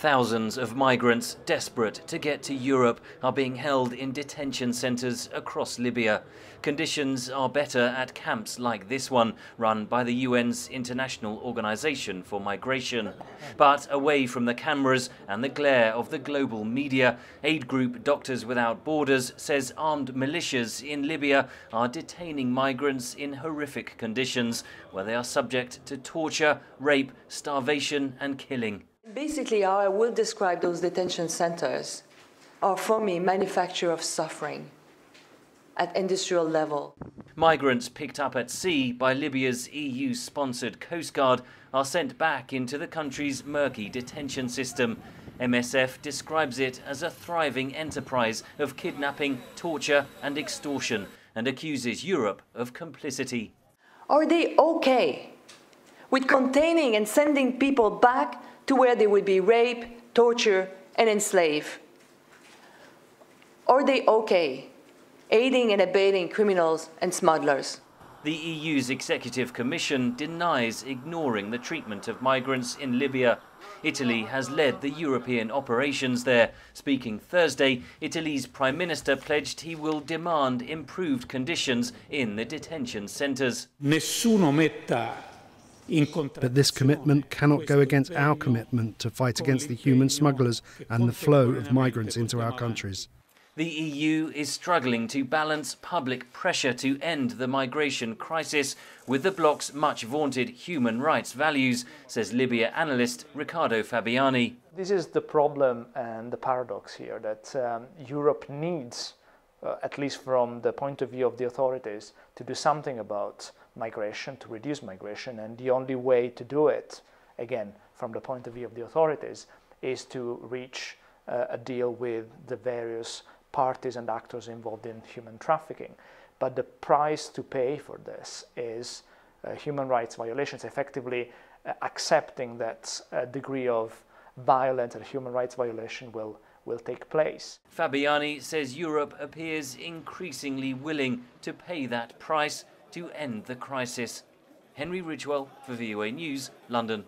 Thousands of migrants desperate to get to Europe are being held in detention centres across Libya. Conditions are better at camps like this one, run by the UN's International Organization for Migration. But away from the cameras and the glare of the global media, aid group Doctors Without Borders says armed militias in Libya are detaining migrants in horrific conditions, where they are subject to torture, rape, starvation and killing. Basically, how I will describe those detention centers are, for me, manufacture of suffering at industrial level. Migrants picked up at sea by Libya's EU-sponsored Coast Guard are sent back into the country's murky detention system. MSF describes it as a thriving enterprise of kidnapping, torture and extortion, and accuses Europe of complicity. Are they okay with containing and sending people back to where they would be raped, tortured, and enslaved? Are they okay aiding and abetting criminals and smugglers? The EU's Executive Commission denies ignoring the treatment of migrants in Libya. Italy has led the European operations there. Speaking Thursday, Italy's Prime Minister pledged he will demand improved conditions in the detention centres. But this commitment cannot go against our commitment to fight against the human smugglers and the flow of migrants into our countries. The EU is struggling to balance public pressure to end the migration crisis with the bloc's much vaunted human rights values, says Libya analyst Riccardo Fabiani. This is the problem and the paradox here, that Europe needs, at least from the point of view of the authorities, to do something about migration, to reduce migration, and the only way to do it, again, from the point of view of the authorities, is to reach a deal with the various parties and actors involved in human trafficking. But the price to pay for this is human rights violations, effectively accepting that a degree of violence and human rights violation will take place. Fabiani says Europe appears increasingly willing to pay that price to end the crisis. Henry Ridgwell for VOA News, London.